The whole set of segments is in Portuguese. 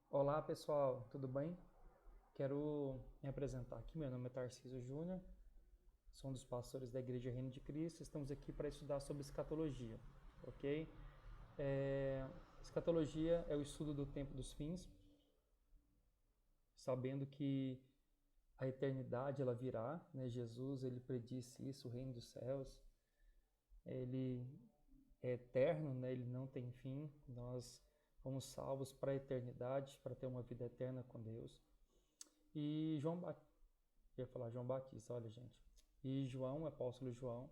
Olá pessoal, tudo bem? Quero me apresentar aqui, meu nome é Tarcísio Júnior, sou um dos pastores da Igreja Reino de Cristo, estamos aqui para estudar sobre escatologia, ok? Escatologia é o estudo do tempo dos fins, sabendo que a eternidade ela virá, né? Jesus ele predisse isso, o reino dos céus, ele é eterno, né? Ele não tem fim, nós fomos salvos para a eternidade, para ter uma vida eterna com Deus. E João Batista, olha gente. E João, o apóstolo João,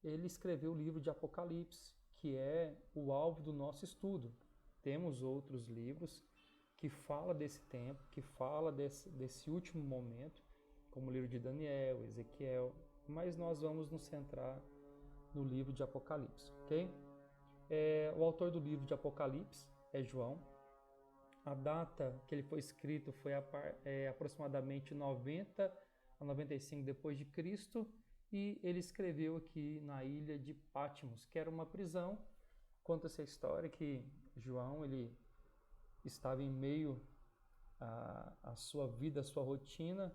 ele escreveu o livro de Apocalipse, que é o alvo do nosso estudo. Temos outros livros que falam desse tempo, que falam desse último momento, como o livro de Daniel, Ezequiel, mas nós vamos nos centrar no livro de Apocalipse, ok? O autor do livro de Apocalipse é João. A data que ele foi escrito foi aproximadamente 90 a 95 depois de Cristo, e ele escreveu aqui na ilha de Patmos, que era uma prisão. Conta essa história que João ele estava em meio à sua vida, à sua rotina,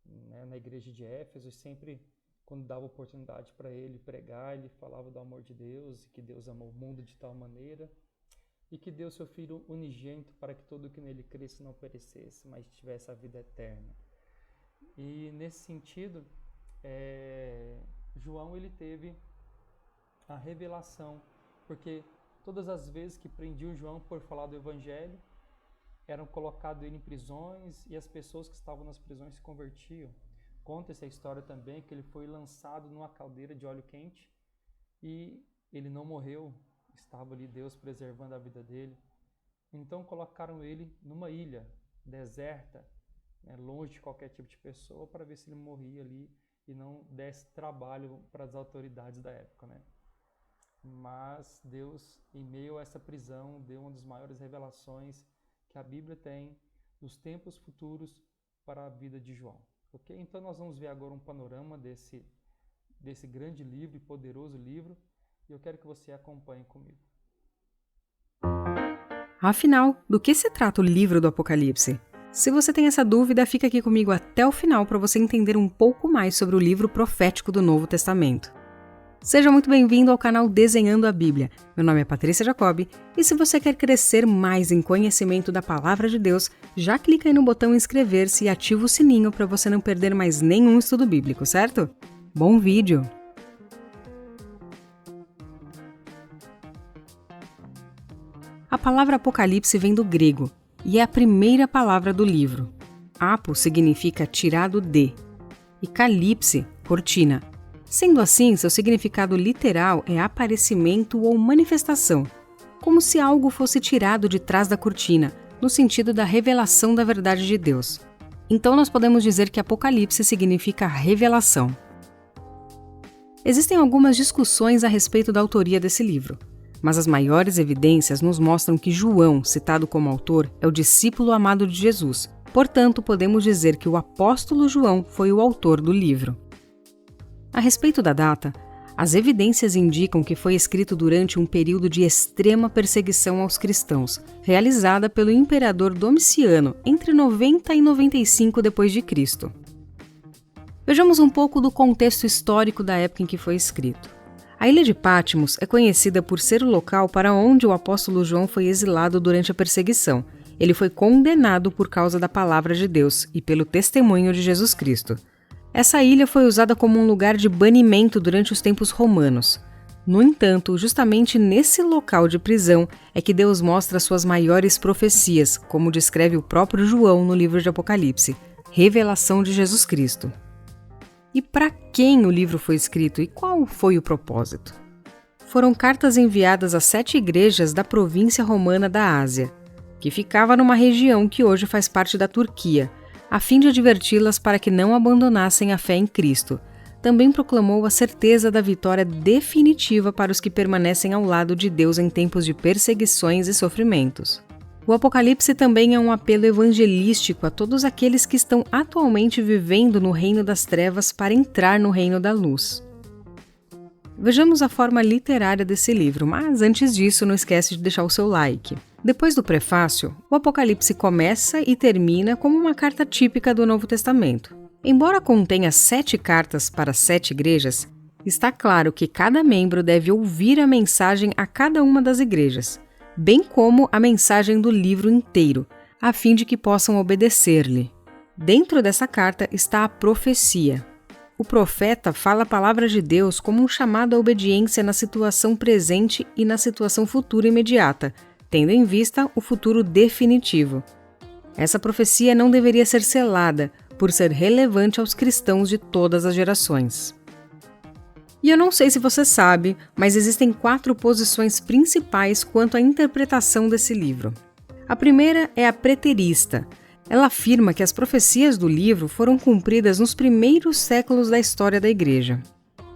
né, na igreja de Éfeso, e sempre quando dava oportunidade para ele pregar, ele falava do amor de Deus, e que Deus amou o mundo de tal maneira, e que deu seu Filho unigênito para que todo que nele cresce não perecesse, mas tivesse a vida eterna. E nesse sentido, João ele teve a revelação, porque todas as vezes que prendiam João por falar do Evangelho, eram colocados ele em prisões, e as pessoas que estavam nas prisões se convertiam. Conta essa história também, que ele foi lançado numa caldeira de óleo quente, e ele não morreu, estava ali Deus preservando a vida dele. Então colocaram ele numa ilha deserta, né, longe de qualquer tipo de pessoa, para ver se ele morria ali e não desse trabalho para as autoridades da época, né? Mas Deus, em meio a essa prisão, deu uma das maiores revelações que a Bíblia tem dos tempos futuros para a vida de João. Ok? Então nós vamos ver agora um panorama desse grande livro e poderoso livro, e eu quero que você acompanhe comigo. Afinal, do que se trata o livro do Apocalipse? Se você tem essa dúvida, fica aqui comigo até o final para você entender um pouco mais sobre o livro profético do Novo Testamento. Seja muito bem-vindo ao canal Desenhando a Bíblia. Meu nome é Patrícia Jacobi, e se você quer crescer mais em conhecimento da Palavra de Deus, já clica aí no botão inscrever-se e ativa o sininho para você não perder mais nenhum estudo bíblico, certo? Bom vídeo! A palavra Apocalipse vem do grego e é a primeira palavra do livro. Apo significa tirado de e calipse, cortina. Sendo assim, seu significado literal é aparecimento ou manifestação, como se algo fosse tirado de trás da cortina, no sentido da revelação da verdade de Deus. Então nós podemos dizer que Apocalipse significa revelação. Existem algumas discussões a respeito da autoria desse livro, mas as maiores evidências nos mostram que João, citado como autor, é o discípulo amado de Jesus. Portanto, podemos dizer que o apóstolo João foi o autor do livro. A respeito da data, as evidências indicam que foi escrito durante um período de extrema perseguição aos cristãos, realizada pelo imperador Domiciano entre 90 e 95 d.C. Vejamos um pouco do contexto histórico da época em que foi escrito. A ilha de Patmos é conhecida por ser o local para onde o apóstolo João foi exilado durante a perseguição. Ele foi condenado por causa da palavra de Deus e pelo testemunho de Jesus Cristo. Essa ilha foi usada como um lugar de banimento durante os tempos romanos. No entanto, justamente nesse local de prisão é que Deus mostra suas maiores profecias, como descreve o próprio João no livro de Apocalipse, revelação de Jesus Cristo. E para quem o livro foi escrito e qual foi o propósito? Foram cartas enviadas a 7 igrejas da província romana da Ásia, que ficava numa região que hoje faz parte da Turquia, a fim de adverti-las para que não abandonassem a fé em Cristo. Também proclamou a certeza da vitória definitiva para os que permanecem ao lado de Deus em tempos de perseguições e sofrimentos. O Apocalipse também é um apelo evangelístico a todos aqueles que estão atualmente vivendo no reino das trevas para entrar no reino da luz. Vejamos a forma literária desse livro, mas antes disso não esquece de deixar o seu like. Depois do prefácio, o Apocalipse começa e termina como uma carta típica do Novo Testamento. Embora contenha 7 cartas para 7 igrejas, está claro que cada membro deve ouvir a mensagem a cada uma das igrejas, bem como a mensagem do livro inteiro, a fim de que possam obedecer-lhe. Dentro dessa carta está a profecia. O profeta fala a palavra de Deus como um chamado à obediência na situação presente e na situação futura imediata, tendo em vista o futuro definitivo. Essa profecia não deveria ser selada, por ser relevante aos cristãos de todas as gerações. E eu não sei se você sabe, mas existem 4 posições principais quanto à interpretação desse livro. A primeira é a preterista. Ela afirma que as profecias do livro foram cumpridas nos primeiros séculos da história da Igreja.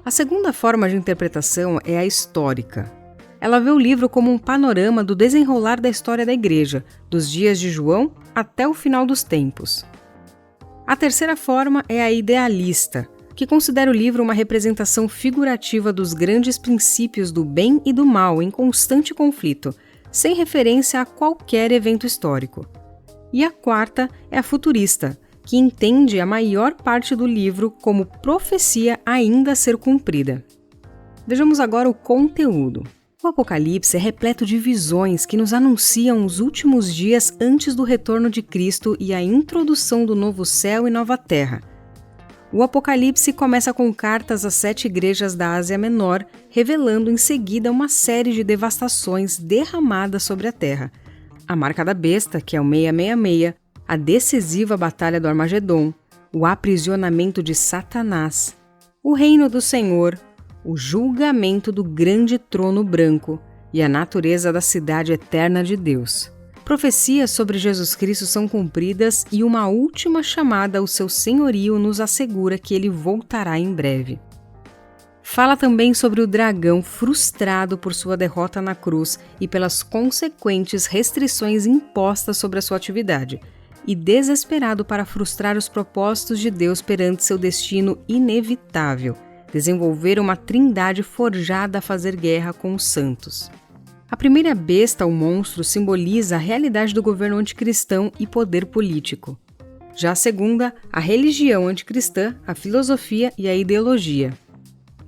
A segunda forma de interpretação é a histórica. Ela vê o livro como um panorama do desenrolar da história da Igreja, dos dias de João até o final dos tempos. A terceira forma é a idealista, que considera o livro uma representação figurativa dos grandes princípios do bem e do mal em constante conflito, sem referência a qualquer evento histórico. E a quarta é a futurista, que entende a maior parte do livro como profecia ainda a ser cumprida. Vejamos agora o conteúdo. O Apocalipse é repleto de visões que nos anunciam os últimos dias antes do retorno de Cristo e a introdução do novo céu e nova terra. O Apocalipse começa com cartas às 7 igrejas da Ásia Menor, revelando em seguida uma série de devastações derramadas sobre a terra. A marca da besta, que é o 666, a decisiva batalha do Armagedon, o aprisionamento de Satanás, o reino do Senhor, o julgamento do grande trono branco e a natureza da cidade eterna de Deus. Profecias sobre Jesus Cristo são cumpridas e uma última chamada ao seu senhorio nos assegura que ele voltará em breve. Fala também sobre o dragão frustrado por sua derrota na cruz e pelas consequentes restrições impostas sobre a sua atividade, e desesperado para frustrar os propósitos de Deus perante seu destino inevitável, desenvolver uma trindade forjada a fazer guerra com os santos. A primeira besta, o monstro, simboliza a realidade do governo anticristão e poder político. Já a segunda, a religião anticristã, a filosofia e a ideologia.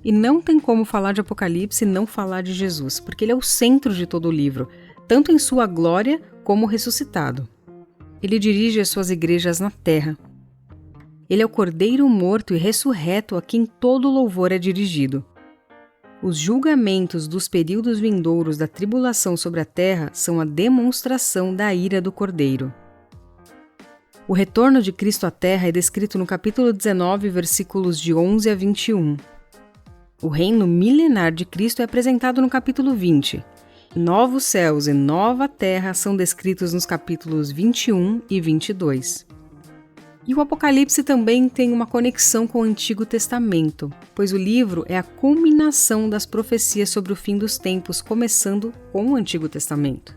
E não tem como falar de Apocalipse e não falar de Jesus, porque ele é o centro de todo o livro, tanto em sua glória como ressuscitado. Ele dirige as suas igrejas na terra. Ele é o Cordeiro morto e ressurreto a quem todo louvor é dirigido. Os julgamentos dos períodos vindouros da tribulação sobre a terra são a demonstração da ira do Cordeiro. O retorno de Cristo à terra é descrito no capítulo 19, versículos de 11 a 21. O reino milenar de Cristo é apresentado no capítulo 20. Novos céus e nova terra são descritos nos capítulos 21 e 22. E o Apocalipse também tem uma conexão com o Antigo Testamento, pois o livro é a culminação das profecias sobre o fim dos tempos, começando com o Antigo Testamento.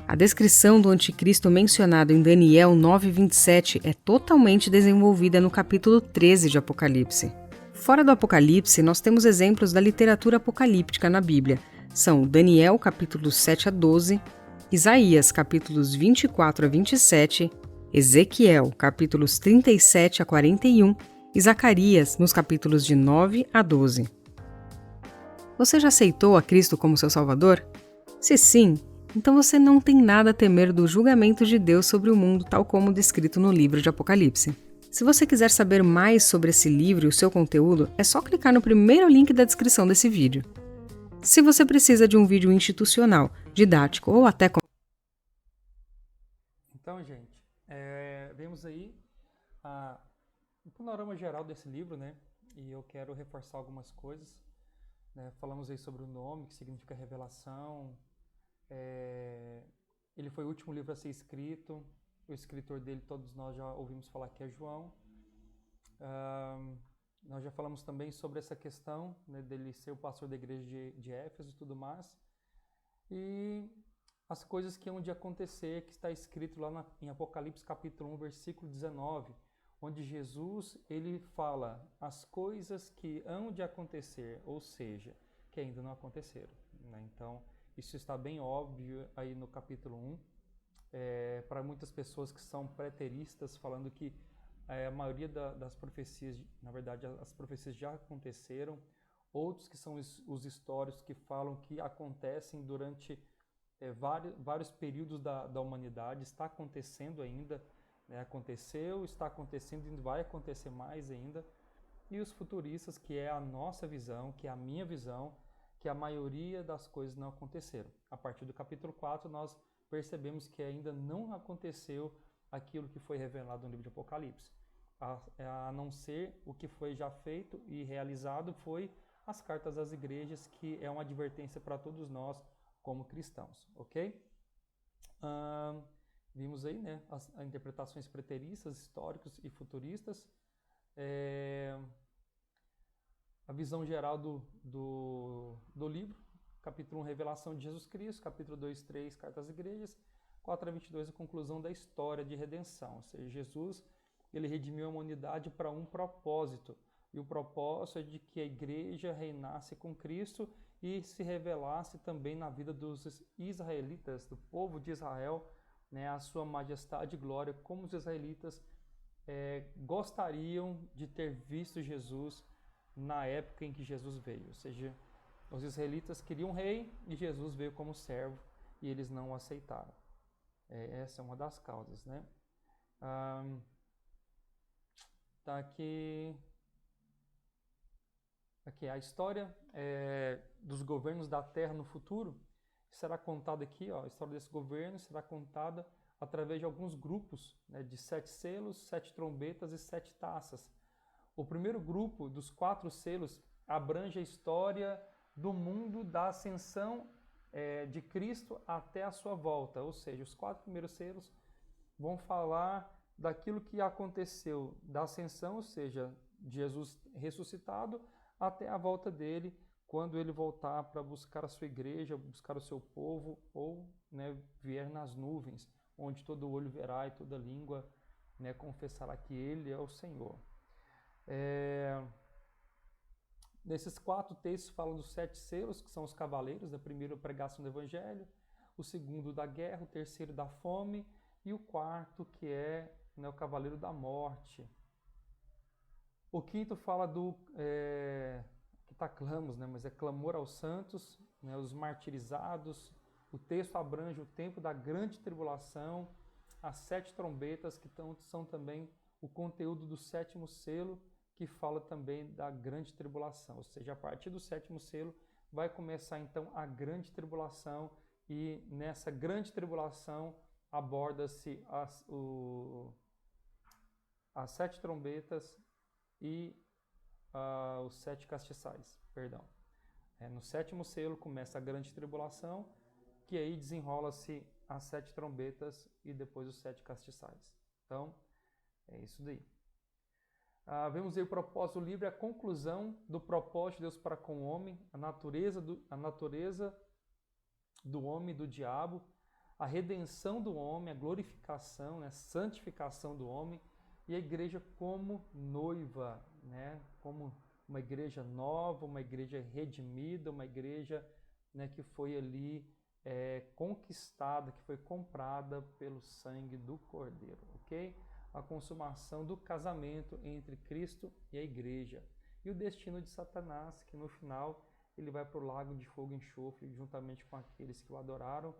A descrição do anticristo mencionado em Daniel 9:27 é totalmente desenvolvida no capítulo 13 de Apocalipse. Fora do Apocalipse, nós temos exemplos da literatura apocalíptica na Bíblia. São Daniel, capítulos 7 a 12, Isaías, capítulos 24 a 27, Ezequiel, capítulos 37 a 41 e Zacarias, nos capítulos de 9 a 12. Você já aceitou a Cristo como seu Salvador? Se sim, então você não tem nada a temer do julgamento de Deus sobre o mundo, tal como descrito no livro de Apocalipse. Se você quiser saber mais sobre esse livro e o seu conteúdo, é só clicar no primeiro link da descrição desse vídeo. Se você precisa de um vídeo institucional, didático ou até... Então, gente, vemos aí o panorama geral desse livro, né? E eu quero reforçar algumas coisas. Né? Falamos aí sobre o nome, que significa revelação. Ele foi o último livro a ser escrito. O escritor dele, todos nós já ouvimos falar que é João. Nós já falamos também sobre essa questão, né, dele ser o pastor da igreja de Éfeso e tudo mais. E as coisas que hão de acontecer, que está escrito lá em Apocalipse capítulo 1, versículo 19, onde Jesus ele fala as coisas que hão de acontecer, ou seja, que ainda não aconteceram. Né? Então, Isso está bem óbvio aí no capítulo 1. Para muitas pessoas que são preteristas, falando que a maioria das profecias, na verdade, as profecias já aconteceram. Outros que são os históricos que falam que acontecem durante vários períodos da humanidade, está acontecendo ainda, né? Aconteceu, está acontecendo e vai acontecer mais ainda. E os futuristas, que é a nossa visão, que é a minha visão, que a maioria das coisas não aconteceram. A partir do capítulo 4, nós percebemos que ainda não aconteceu aquilo que foi revelado no livro de Apocalipse. A não ser o que foi já feito e realizado foi as cartas às igrejas, que é uma advertência para todos nós como cristãos, ok? Vimos aí, né, as interpretações preteristas, históricos e futuristas. A visão geral do livro, capítulo 1, revelação de Jesus Cristo, capítulo 2, 3, cartas às igrejas, 4 a 22, a conclusão da história de redenção, ou seja, Jesus, ele redimiu a humanidade para um propósito, e o propósito é de que a igreja reinasse com Cristo e se revelasse também na vida dos israelitas, do povo de Israel, né, a sua majestade e glória, como os israelitas gostariam de ter visto Jesus na época em que Jesus veio. Ou seja, os israelitas queriam um rei e Jesus veio como servo e eles não o aceitaram. Essa é uma das causas, né? Tá aqui a história dos governos da terra no futuro será contada aqui, ó, a história desse governo será contada através de alguns grupos, né, de 7 selos, 7 trombetas e 7 taças. O primeiro grupo dos 4 selos abrange a história do mundo da ascensão de Cristo até a sua volta, ou seja, os 4 primeiros selos vão falar daquilo que aconteceu da ascensão, ou seja, de Jesus ressuscitado, até a volta dele, quando ele voltar para buscar a sua igreja, buscar o seu povo, ou, né, vier nas nuvens, onde todo olho verá e toda língua, né, confessará que ele é o Senhor. Nesses 4 textos falam dos 7 selos, que são os cavaleiros, da primeira pregação do Evangelho, o segundo da guerra, o terceiro da fome, e o quarto que é, né, o cavaleiro da morte. O quinto fala do que está clamos, né, mas é clamor aos santos, né, os martirizados. O texto abrange o tempo da grande tribulação, as 7 trombetas, que são também o conteúdo do 7º selo, que fala também da grande tribulação. Ou seja, a partir do 7º selo vai começar então a grande tribulação, e nessa grande tribulação aborda-se as 7 trombetas e os 7 castiçais, perdão. No 7º selo começa a grande tribulação, que aí desenrola-se as 7 trombetas e depois os 7 castiçais. Então, é isso daí. Vemos aí o propósito livre, a conclusão do propósito de Deus para com o homem, a natureza do homem e do diabo, a redenção do homem, a glorificação, né, a santificação do homem, e a igreja como noiva, né, como uma igreja nova, uma igreja redimida, uma igreja, né, que foi ali conquistada, que foi comprada pelo sangue do Cordeiro, ok? A consumação do casamento entre Cristo e a igreja. E o destino de Satanás, que no final ele vai para o lago de fogo e enxofre, juntamente com aqueles que o adoraram,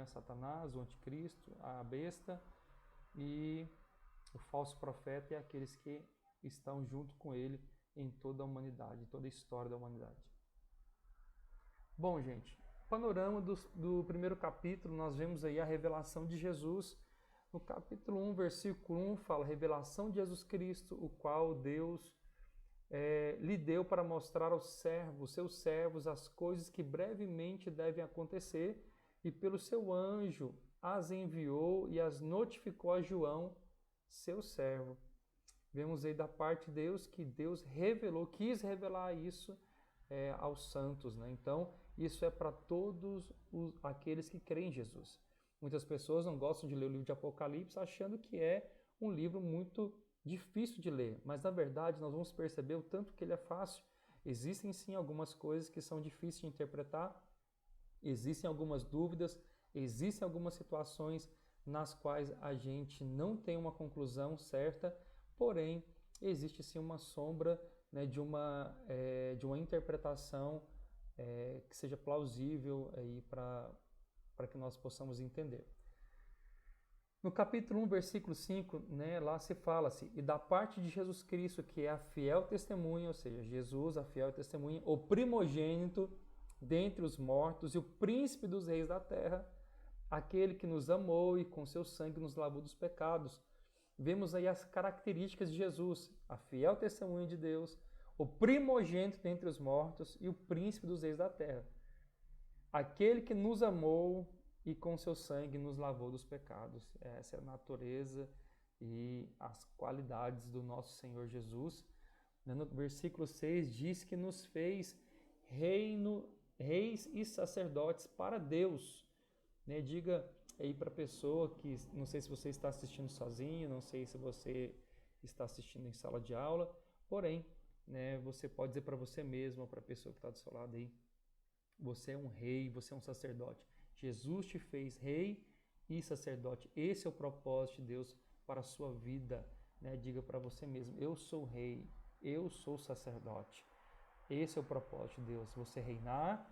Satanás, o anticristo, a besta e o falso profeta, e aqueles que estão junto com ele em toda a humanidade, em toda a história da humanidade. Bom, gente, panorama do primeiro capítulo, nós vemos aí a revelação de Jesus. No capítulo 1, versículo 1, fala: revelação de Jesus Cristo, o qual Deus lhe deu para mostrar aos seus servos, as coisas que brevemente devem acontecer, e pelo seu anjo as enviou e as notificou a João, seu servo. Vemos aí da parte de Deus que Deus quis revelar isso aos santos, né? Então, isso é para todos aqueles que creem em Jesus. Muitas pessoas não gostam de ler o livro de Apocalipse, achando que é um livro muito difícil de ler, mas na verdade nós vamos perceber o tanto que ele é fácil. Existem sim algumas coisas que são difíceis de interpretar, Existem algumas dúvidas, existem algumas situações nas quais a gente não tem uma conclusão certa, porém existe sim uma sombra, né, de uma interpretação que seja plausível para que nós possamos entender. No capítulo 1, versículo 5, né, lá se fala-se, e da parte de Jesus Cristo, que é a fiel testemunha, ou seja, Jesus, a fiel testemunha, o primogênito dentre os mortos e o príncipe dos reis da terra, aquele que nos amou e com seu sangue nos lavou dos pecados. Vemos aí as características de Jesus, a fiel testemunha de Deus, o primogênito dentre os mortos e o príncipe dos reis da terra. Aquele que nos amou e com seu sangue nos lavou dos pecados. Essa é a natureza e as qualidades do nosso Senhor Jesus. No versículo 6 diz que nos fez reis e sacerdotes para Deus. Né? Diga aí para a pessoa que, não sei se você está assistindo sozinho, não sei se você está assistindo em sala de aula, porém, né, você pode dizer para você mesmo, para a pessoa que está do seu lado aí, você é um rei, você é um sacerdote. Jesus te fez rei e sacerdote. Esse é o propósito de Deus para a sua vida. Né? Diga para você mesmo, eu sou rei, eu sou sacerdote. Esse é o propósito de Deus, você reinar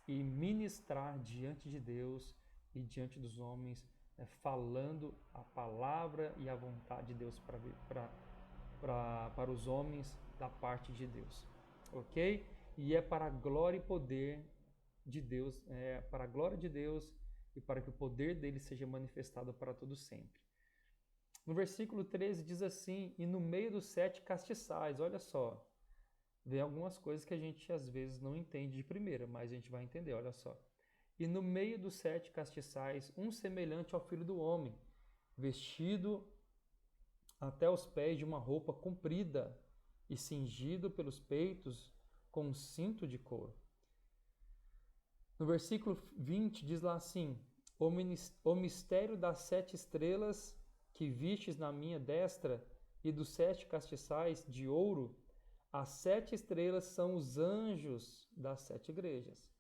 e ministrar diante de Deus e diante dos homens, né, falando a palavra e a vontade de Deus para os homens da parte de Deus, ok? E é para a glória e poder de Deus, para a glória de Deus e para que o poder dele seja manifestado para todo sempre. No versículo 13 diz assim, e no meio dos 7 castiçais, olha só, vem algumas coisas que a gente às vezes não entende de primeira, mas a gente vai entender, olha só. E no meio dos 7 castiçais, um semelhante ao Filho do Homem, vestido até os pés de uma roupa comprida e cingido pelos peitos com um cinto de couro. No versículo 20 diz lá assim, o mistério das 7 estrelas que vistes na minha destra e dos 7 castiçais de ouro, as 7 estrelas são os anjos das 7 igrejas.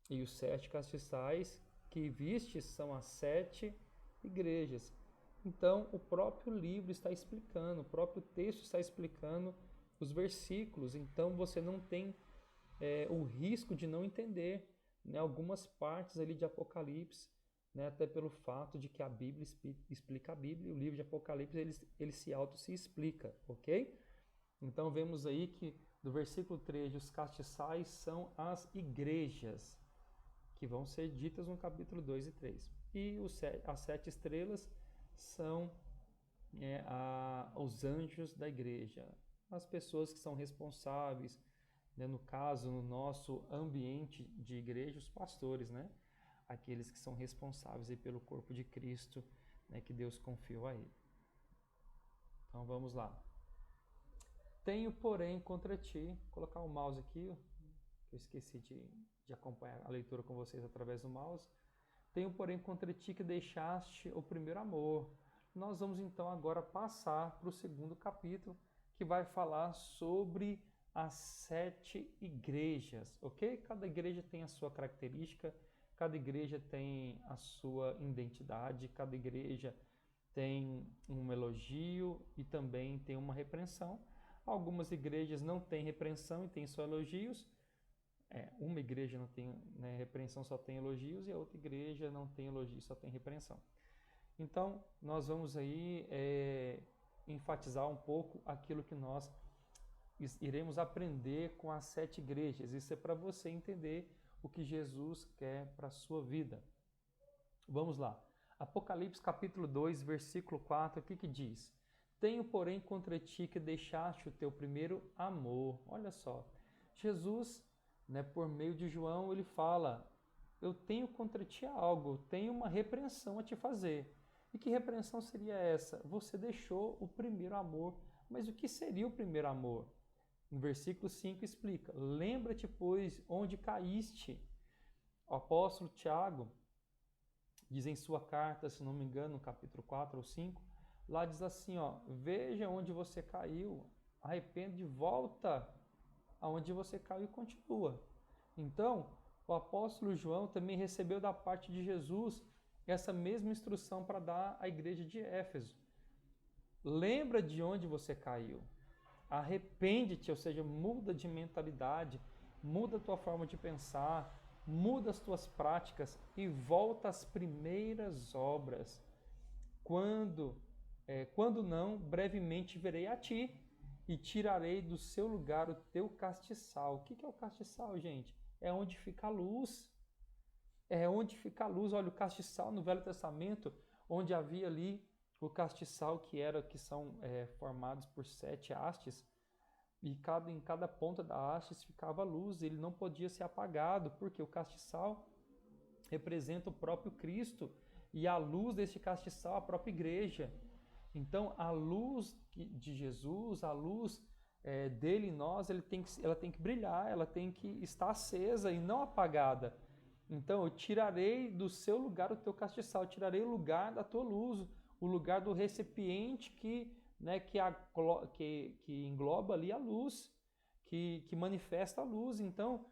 E os 7 castiçais que vistes são as 7 igrejas. Então, o próprio livro está explicando, o próprio texto está explicando os versículos. Então, você não tem o risco de não entender, né, algumas partes ali de Apocalipse, né, até pelo fato de que a Bíblia explica a Bíblia, e o livro de Apocalipse ele se explica, ok? Então, vemos aí que do versículo 13, os castiçais são as igrejas, que vão ser ditas no capítulo 2 e 3. E as 7 estrelas são os anjos da igreja, as pessoas que são responsáveis, né, no caso, no nosso ambiente de igreja, os pastores, né, aqueles que são responsáveis aí pelo corpo de Cristo, né, que Deus confiou a ele. Então vamos lá. Tenho, porém, contra ti, vou colocar o mouse aqui, que eu esqueci de acompanhar a leitura com vocês através do mouse. Tenho, porém, contra ti que deixaste o primeiro amor. Nós vamos então agora passar para o segundo capítulo, que vai falar sobre as 7 igrejas, ok? Cada igreja tem a sua característica, cada igreja tem a sua identidade, cada igreja tem um elogio e também tem uma repreensão. Algumas igrejas não têm repreensão e têm só elogios. Uma igreja não tem, né, repreensão, só tem elogios, e a outra igreja não tem elogio, só tem repreensão. Então, nós vamos aí enfatizar um pouco aquilo que nós iremos aprender com as 7 igrejas. Isso é para você entender o que Jesus quer para a sua vida. Vamos lá. Apocalipse capítulo 2, versículo 4, o que diz? Tenho, porém, contra ti que deixaste o teu primeiro amor. Olha só, Jesus, né, por meio de João, ele fala, eu tenho contra ti algo, tenho uma repreensão a te fazer. E que repreensão seria essa? Você deixou o primeiro amor. Mas o que seria o primeiro amor? No versículo 5 explica, lembra-te, pois, onde caíste. O apóstolo Tiago diz em sua carta, se não me engano, no capítulo 4 ou 5, lá diz assim, ó, veja onde você caiu, arrepende, volta aonde você caiu e continua. Então, o apóstolo João também recebeu da parte de Jesus essa mesma instrução para dar à igreja de Éfeso. Lembra de onde você caiu. Arrepende-te, ou seja, muda de mentalidade, muda a tua forma de pensar, muda as tuas práticas e volta às primeiras obras. Quando não, brevemente virei a ti e tirarei do seu lugar o teu castiçal. O que é o castiçal, gente? É onde fica a luz. É onde fica a luz. Olha, o castiçal no Velho Testamento, onde havia ali o castiçal que são formados por 7 hastes, e em cada ponta da haste ficava a luz, ele não podia ser apagado, porque o castiçal representa o próprio Cristo, e a luz deste castiçal a própria igreja. Então, a luz de Jesus, a luz dele em nós, ela tem que brilhar, ela tem que estar acesa e não apagada. Então, eu tirarei do seu lugar o teu castiçal, eu tirarei o lugar da tua luz, o lugar do recipiente que engloba ali a luz, que manifesta a luz. Então,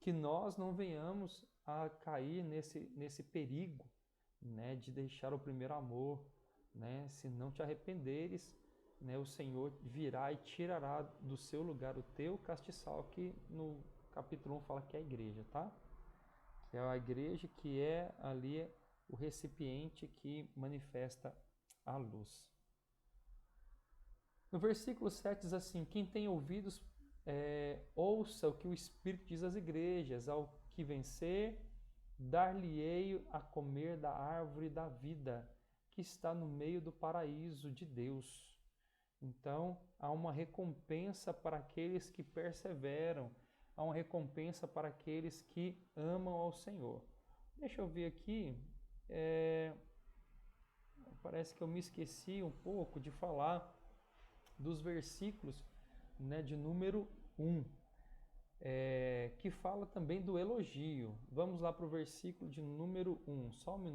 que nós não venhamos a cair nesse perigo, né, de deixar o primeiro amor, né, se não te arrependeres, né, o Senhor virá e tirará do seu lugar o teu castiçal, que no capítulo 1 fala que é a igreja, tá? Que é a igreja que é ali o recipiente que manifesta a luz. No versículo 7 diz assim: quem tem ouvidos, ouça o que o Espírito diz às igrejas. Ao que vencer, dar-lhe-ei a comer da árvore da vida, que está no meio do paraíso de Deus. Então, há uma recompensa para aqueles que perseveram, há uma recompensa para aqueles que amam ao Senhor. Deixa eu ver aqui, parece que eu me esqueci um pouco de falar dos versículos, né, de número 1, que fala também do elogio. Vamos lá para o versículo de número 1, só um minuto.